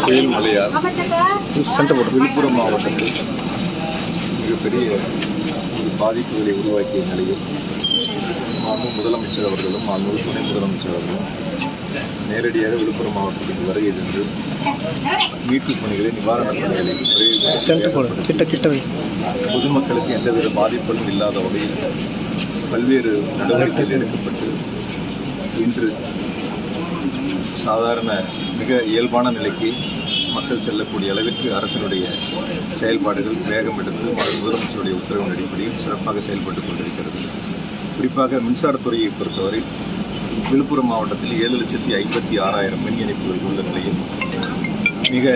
புயல் மழையால் விழுப்புரம் மாவட்டத்தில் மிகப்பெரிய பாதிப்புகளை உருவாக்கிய நிலையில் மாண்பு முதலமைச்சர் அவர்களும் மாண்பு துணை முதலமைச்சர் அவர்களும் நேரடியாக விழுப்புரம் மாவட்டத்துக்கு வருகை சென்று மீட்புப் பணிகளை நிவாரணப் பணிகளை பொதுமக்களுக்கு எந்தவித பாதிப்புகளும் இல்லாத வகையில் பல்வேறு நடவடிக்கைகள் எடுக்கப்பட்டு இன்று சாதாரண மிக இயல்பான நிலைக்கு மக்கள் செல்லக்கூடிய அளவிற்கு அரசினுடைய செயல்பாடுகள் வேகம் எடுத்து முதலமைச்சருடைய உத்தரவின் அடிப்படையில் சிறப்பாக செயல்பட்டுக் கொண்டிருக்கிறது. குறிப்பாக மின்சாரத்துறையை பொறுத்தவரை விழுப்புரம் மாவட்டத்தில் 7,56,000 மின் இணைப்புகள் உள்ள நிலையில் மிக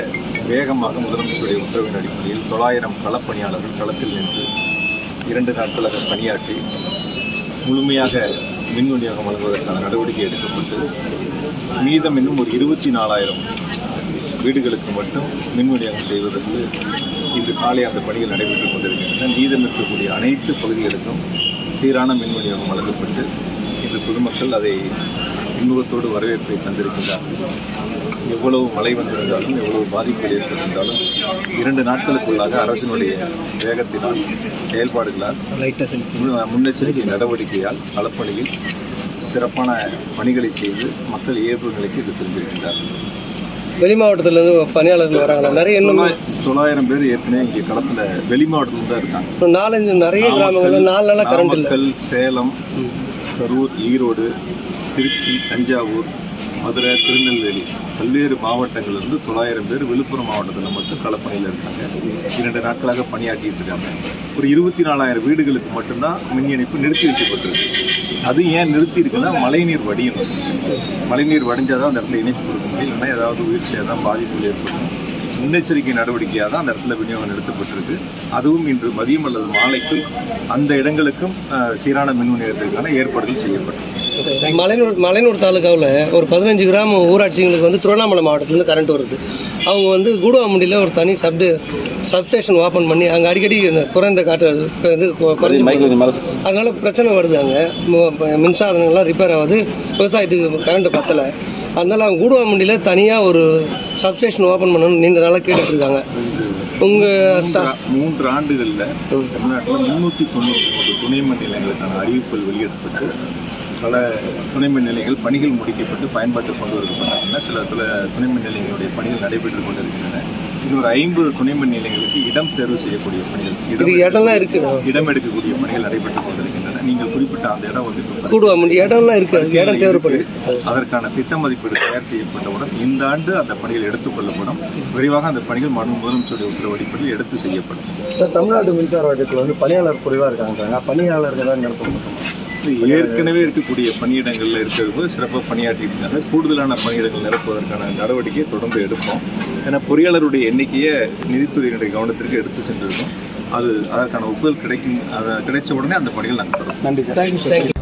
வேகமாக முதலமைச்சருடைய உத்தரவின் அடிப்படையில் 900 களப்பணியாளர்கள் களத்தில் நின்று 2 நாட்களாக பணியாற்றி முழுமையாக மின் விநியோகம் வழங்குவதற்கான நடவடிக்கை எடுக்கப்பட்டு மீதம் இன்னும் ஒரு 24,000 வீடுகளுக்கு மட்டும் மின் விநியோகம் செய்வதற்கு இன்று காலை அந்த பணிகள் நடைபெற்றுக் கொண்டிருக்கின்றன. மீதம் இருக்கக்கூடிய அனைத்து பகுதிகளுக்கும் சீரான மின் விநியோகம் வழங்கப்பட்டு இன்று பொதுமக்கள் அதை இன்முகத்தோடு வரவேற்பை தந்திருக்கின்றார்கள். எவ்வளவு மழை வந்திருந்தாலும் எவ்வளவு பாதிப்புகள் ஏற்பட்டிருந்தாலும் 2 நாட்களுக்குள்ளாக அரசினுடைய வேகத்தினால் செயல்பாடுகளால் முன்னெச்சரிக்கை நடவடிக்கையால் களப்பணியில் சிறப்பான பணிகளை செய்து மக்கள் இயல்பு நிலைக்கு இது திரும்பியிருக்கின்றார்கள். வெளி மாவட்டத்திலிருந்து பணியாளர்கள் வராங்களா? நிறைய 900 பேர் ஏற்கனவே இங்கே களத்தில் வெளி மாவட்டத்தில் தான் இருக்காங்க. 4-5 நிறைய கிராமங்கள் 4 நாளாக கரண்ட் இல்லை. சேலம், கரூர், ஈரோடு, திருச்சி, தஞ்சாவூர், மதுரை, திருநெல்வேலி பல்வேறு மாவட்டங்களிலிருந்து 900 பேர் விழுப்புரம் மாவட்டத்தில் மட்டும் களப்பணியில் இருக்காங்க. 2 நாட்களாக பணியாற்றிட்டு இருக்காங்க. ஒரு 24,000 வீடுகளுக்கு மட்டும்தான் மின் இணைப்பு நிறுத்தி வைக்கப்பட்டிருக்கு. அது ஏன் நிறுத்தி இருக்குன்னா மழைநீர் வடியணும். மழைநீர் வடிஞ்சாதான் அந்த இடத்துல இணைப்பு கொடுக்க முடியும். இல்லைன்னா ஏதாவது உயிர் சேதம் பாதிப்புகள் ஏற்படும். முன்னெச்சரிக்கை நடவடிக்கையாக தான் அந்த இடத்துல விநியோகம் நிறுத்தப்பட்டிருக்கு. அதுவும் இன்று மதியம் அல்லது மாலைக்குள் அந்த இடங்களுக்கும் சீரான மின் விநியோகத்திற்கான ஏற்பாடுகள் செய்யப்பட்டிருக்கு. மலையனூர் தாலுகாவில் ஒரு 15 கிராம ஊராட்சிகளுக்கு வந்து திருவண்ணாமலை மாவட்டத்திலேருந்து கரண்ட் வருது. அவங்க வந்து கூடுவாமுண்டியில் ஒரு தனி சப்ஸ்டேஷன் ஓப்பன் பண்ணி அங்கே அடிக்கடி குறைந்த காற்று இது அதனால பிரச்சனை வருது. அங்கே மின்சாதனங்கள்லாம் ரிப்பேர் ஆகுது. விவசாயத்துக்கு கரண்ட் பத்தலை. அதனால அவங்க கூடுவாமுண்டியில் தனியாக ஒரு சப்ஸ்டேஷன் ஓப்பன் பண்ணணும்னு நீண்ட நாளாக கேட்டுட்டு இருக்காங்க. உங்கள் 3 ஆண்டுகளில் தமிழ்நாட்டில் 393 துணை மின் நிலையங்களுக்கான அறிவிப்புகள் வெளியிடப்பட்டு பல துணை மின் நிலையங்கள் பணிகள் முடிக்கப்பட்டு பயன்பாட்டுக்கு கொண்டு வரப்பட்டாங்கன்னா சில துணை மின் நிலையங்களுடைய பணிகள் நடைபெற்றுக் கொண்டிருக்கின்றன. இன்னொரு 50 துணை மின் நிலையங்களுக்கு இடம் தேர்வு செய்யக்கூடிய பணிகள் இடம் எடுக்கக்கூடிய பணிகள் நடைபெற்றுக் கொண்டிருக்கின்றன. நீங்கள் குறிப்பிட்ட அந்த இடம் வந்து இடம்லாம் இருக்கு. இடம் தேவைப்படுது. அதற்கான திட்ட மதிப்பீடு தயார் செய்யப்பட்டவுடன் இந்த ஆண்டு அந்த பணிகள் எடுத்துக் கொள்ளப்படும். விரைவாக அந்த பணிகள் முதலமைச்சருடைய உத்தரவு அடிப்படையில் எடுத்து செய்யப்படும். தமிழ்நாடு மின்சார வாரியத்தில் வந்து பணியாளர் குறைவாக இருக்காங்க. பணியாளர்கள் தான் நிரப்பப்படும். ஏற்கனவே இருக்கக்கூடிய பணியிடங்களில் இருக்கிறது சிறப்பாக பணியாற்றிட்டு இருக்காங்க. கூடுதலான பணியிடங்கள் நிரப்புவதற்கான நடவடிக்கையை தொடர்ந்து எடுப்போம். ஏன்னா பொறியாளருடைய எண்ணிக்கையை நிதித்துறையினுடைய கவனத்திற்கு எடுத்து சென்றிருக்கோம். அதற்கான ஒப்புதல் கிடைச்ச உடனே அந்த பணிகள் நாங்கள் தொடரும். நன்றி சார்.